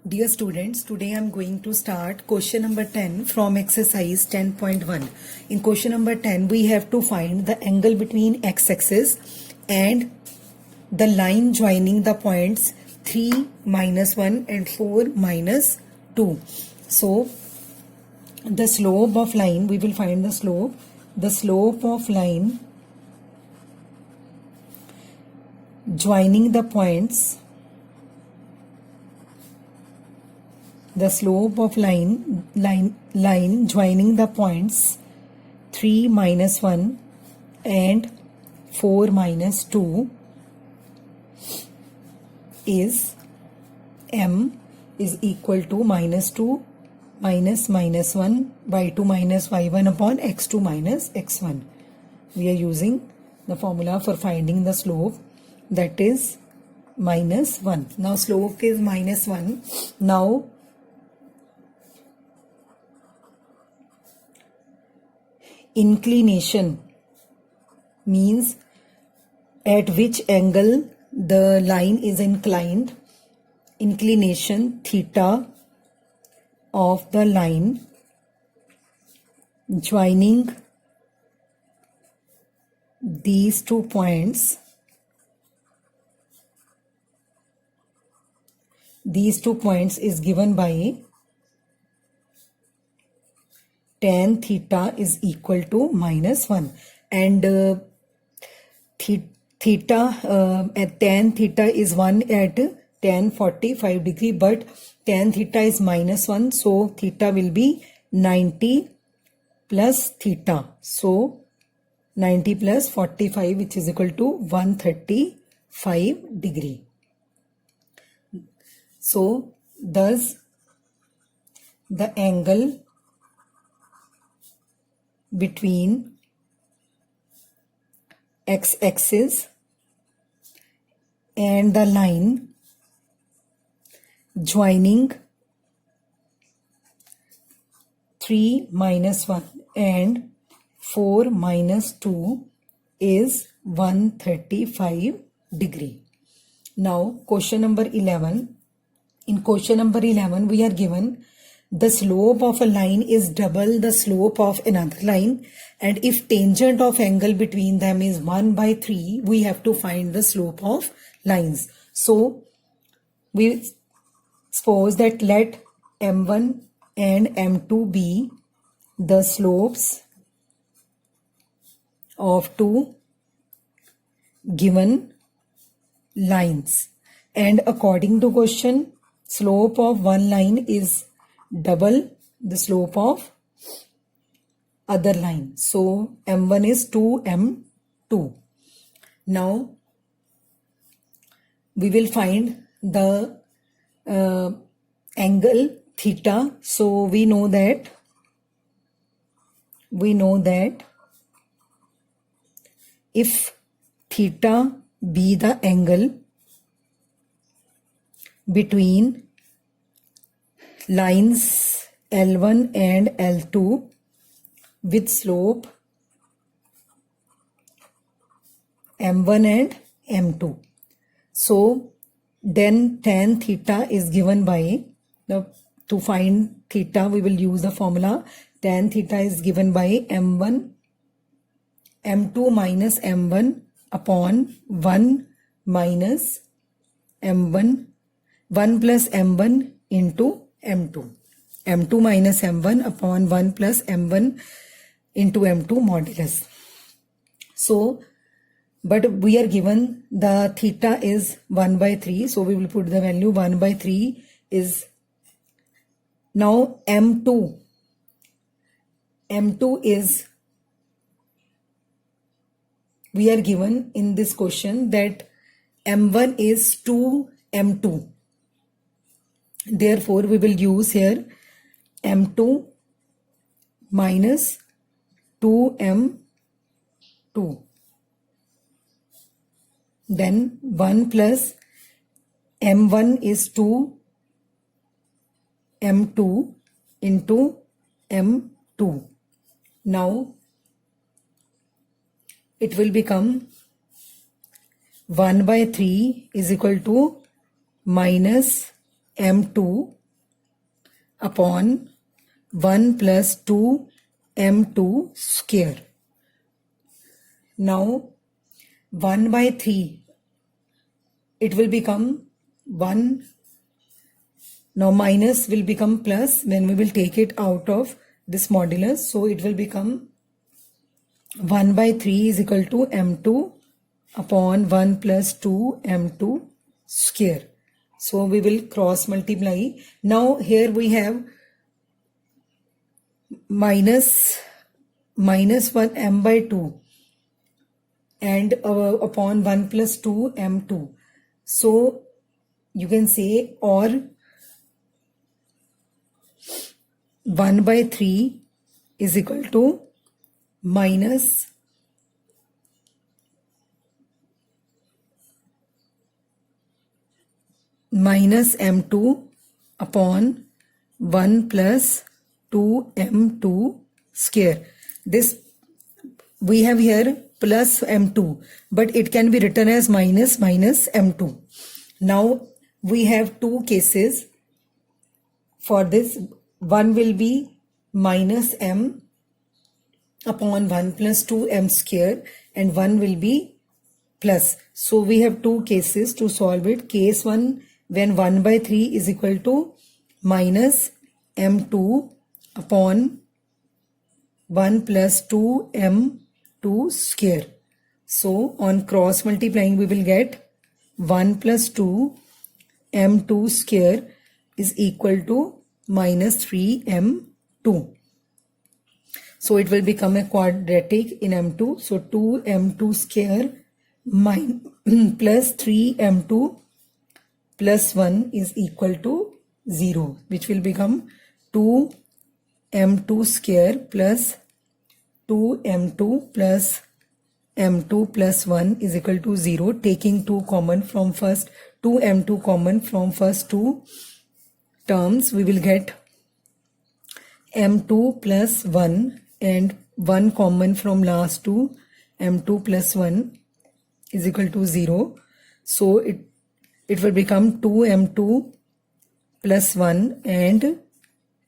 Dear students, today I am going to start question number 10 from exercise 10.1. In question number 10, we have to find the angle between x-axis and the line joining the points 3, -1 and 4, -2. So, the slope of line, we will find the slope. The slope of line joining the points, the slope of line joining the points 3, -1 and 4, -2 is m is equal to -2 minus -1 y2 minus y1 upon x2 minus x1. We are using the formula for finding the slope, that is -1. Now slope is -1. Now inclination means at which angle the line is inclined. Inclination theta of the line joining these two points. These 2 points is given by tan theta is equal to -1, and tan theta is 1 at tan 45 degree, but tan theta is -1, so theta will be 90 plus theta. So 90 plus 45, which is equal to 135 degree. So thus the angle between x-axis and the line joining 3, -1 and 4, -2 is 135 degree. Now question number 11. In question number 11, we are given the slope of a line is double the slope of another line, and if tangent of angle between them is 1/3, we have to find the slope of lines. So we suppose that let m1 and m2 be the slopes of two given lines, and according to question, slope of one line is double the slope of other line. So m1 is 2m2. Now we will find the angle theta. So we know that if theta be the angle between lines L1 and L2 with slope m1 and m2, so then tan theta is given by to find theta we will use the formula. Tan theta is given by m2 minus m1 upon 1 minus m1, 1 plus m1 into m2. m2 minus m1 upon 1 plus m1 into m2 modulus. So, but we are given the theta is 1/3, so we will put the value 1/3 is now m2 is, we are given in this question that m1 is 2m2. Therefore, we will use here m2 minus 2m2. Then 1 plus m1 is 2 m2 into m2. Now it will become 1/3 is equal to minus m2 upon 1 plus 2 m2 square. Now 1 by 3, it will become 1. Now minus will become plus when we will take it out of this modulus. So it will become 1 by 3 is equal to m2 upon 1 plus 2 m2 square. So we will cross multiply. Now here we have minus 1 m by 2 and upon 1 plus 2 m2. So you can say, or 1 by 3 is equal to minus m2 upon 1 plus 2 m2 square. This we have here plus m2, but it can be written as minus m2. Now we have two cases for this. One will be minus m upon 1 plus 2 m square and one will be plus. So we have two cases to solve it. Case 1, when 1 by 3 is equal to minus m2 upon 1 plus 2 m2 square. So on cross multiplying we will get 1 plus 2 m2 square is equal to minus 3 m2. So it will become a quadratic in m2. So 2 m2 square plus 3 m2 plus 1 is equal to 0, which will become 2 m2 square plus 2 m2 plus m2 plus 1 is equal to 0. Taking 2 common from first, 2 m2 common from first two terms, we will get m2 plus 1 and 1 common from last two, m2 plus 1 is equal to 0. So it will become 2 m2 plus 1 and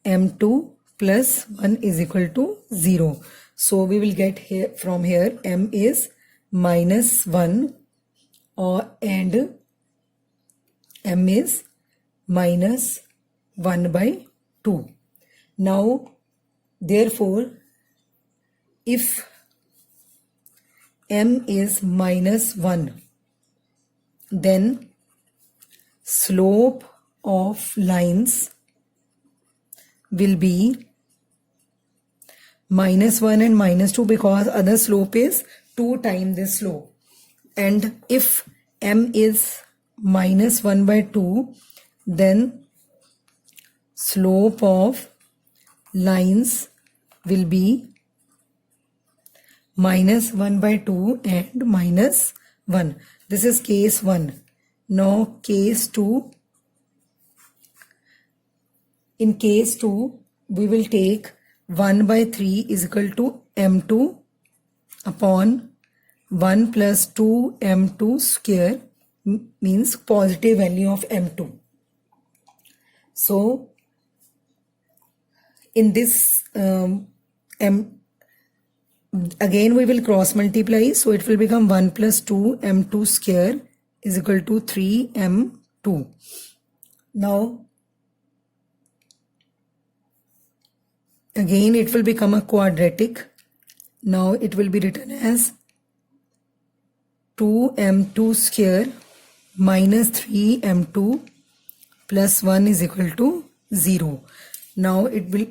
m2 plus 1 is equal to 0. So we will get here from here m is minus 1 and m is minus 1 by 2. Now therefore if m is minus 1, then slope of lines will be minus 1 and minus 2, because other slope is 2 times this slope. And if m is minus 1 by 2, then slope of lines will be minus 1 by 2 and minus 1. This is case 1. Now case 2. In case 2, we will take 1 by 3 is equal to m2 upon 1 plus 2 m2 square, means positive value of m2. So in this again we will cross multiply, so it will become 1 plus 2 m2 square is equal to 3 m2. Now again it will become a quadratic. Now it will be written as 2 m2 square minus 3 m2 plus 1 is equal to 0. Now it will,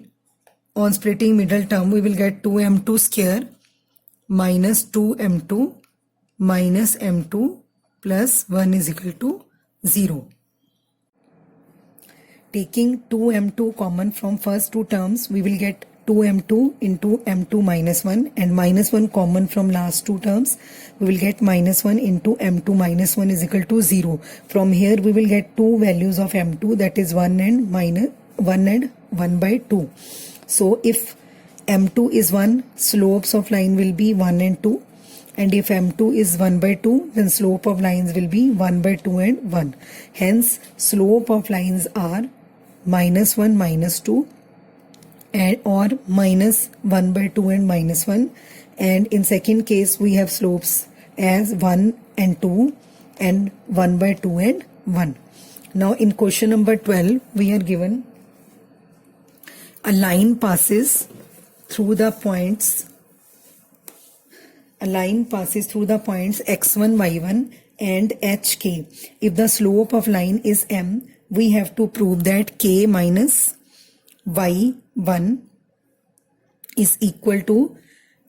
on splitting middle term, we will get 2 m2 square minus 2 m2 minus m2 plus 1 is equal to 0. Taking 2 m2 common from first two terms, we will get 2 m2 into m2 minus 1, and minus 1 common from last two terms, we will get minus 1 into m2 minus 1 is equal to 0. From here we will get two values of m2, that is 1 and minus 1 and 1 by 2. So if m2 is 1, slopes of line will be 1 and 2, and if m2 is 1 by 2, then slope of lines will be 1 by 2 and 1. Hence, slope of lines are minus 1, minus 2, and or minus 1 by 2 and minus 1. And in second case, we have slopes as 1 and 2 and 1 by 2 and 1. Now in question number 12, we are given a line passes through the points x1, y1 and hk. If the slope of line is m, we have to prove that k minus y1 is equal to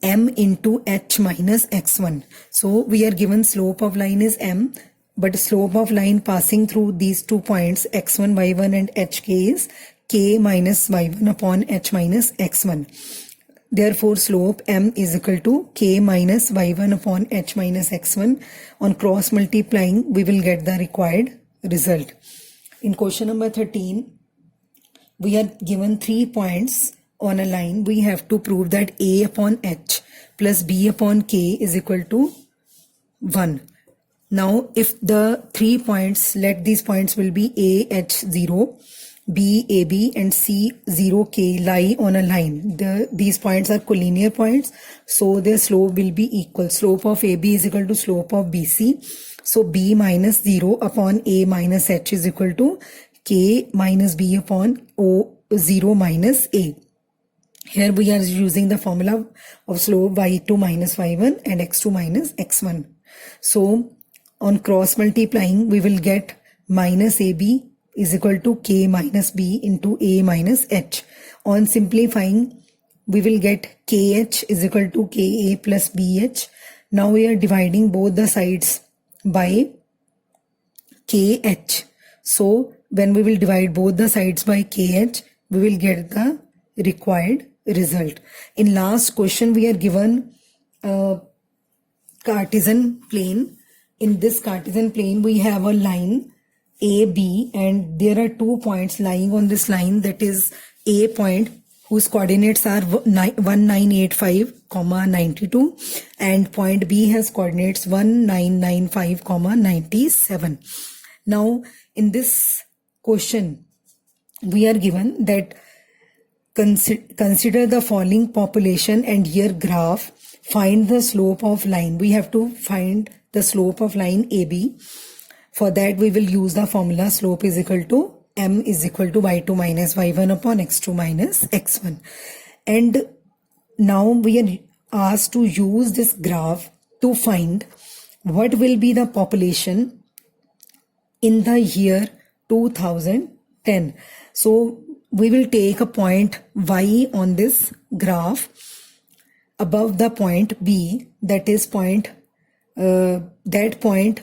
m into h minus x1. So we are given slope of line is m, but slope of line passing through these 2 points x1, y1 and hk is k minus y1 upon h minus x1. Therefore, slope m is equal to k minus y1 upon h minus x1. On cross multiplying, we will get the required result. In question number 13, we are given 3 points on a line. We have to prove that a upon h plus b upon k is equal to 1. Now, if the 3 points, let these points will be a, h, 0, b, ab and c, 0, k lie on a line. These points are collinear points, so their slope will be equal. Slope of ab is equal to slope of bc. So b minus 0 upon a minus h is equal to k minus b upon o 0 minus a. Here we are using the formula of slope y2 minus y1 and x2 minus x1. So on cross multiplying, we will get minus ab is equal to k minus b into a minus h. On simplifying, we will get kh is equal to ka plus bh. Now we are dividing both the sides by kh. So when we will divide both the sides by kh, we will get the required result. In last question, we are given a Cartesian plane. In this Cartesian plane, we have a line AB and there are 2 points lying on this line, that is A point whose coordinates are 1985, 92 and point B has coordinates 1995, 97. Now in this question we are given that consider the following population and year graph, find the slope of line. We have to find the slope of line AB. For that, we will use the formula slope is equal to m is equal to y2 minus y1 upon x2 minus x1. And now we are asked to use this graph to find what will be the population in the year 2010. So we will take a point y on this graph above the point B, that is point, that point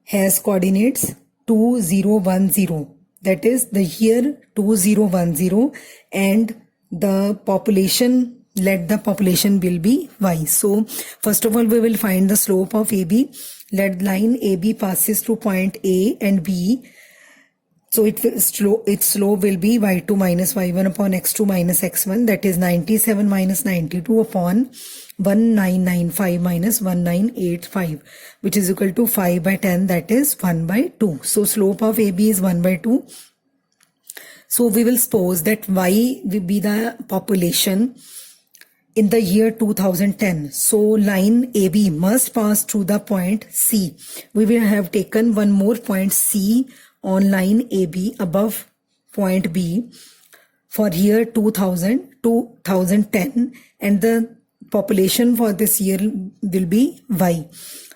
has coordinates 2010, that is the year 2010, and the population, let the population will be y. So first of all, we will find the slope of AB. Let line AB passes through point A and B. So its slope will be y2 minus y1 upon x2 minus x1, that is 97 minus 92 upon 1995 minus 1985, which is equal to 5 by 10, that is 1 by 2. So slope of AB is 1 by 2. So we will suppose that y will be the population in the year 2010. So line AB must pass through the point C. We will have taken one more point C on line AB above point B for year 2010, and the population for this year will be y.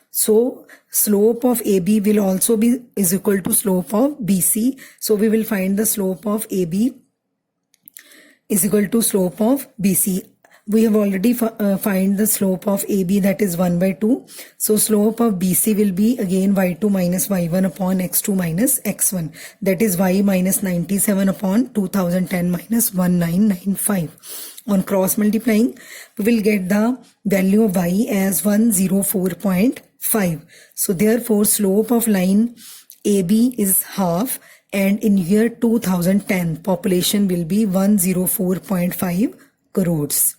So slope of AB will also be is equal to slope of BC. So we will find the slope of AB is equal to slope of BC. We have already find the slope of AB, that is 1 by 2. So slope of BC will be again y2 minus y1 upon x2 minus x1. That is y minus 97 upon 2010 minus 1995. On cross multiplying, we will get the value of y as 104.5. So therefore slope of line AB is half, and in year 2010 population will be 104.5 crores.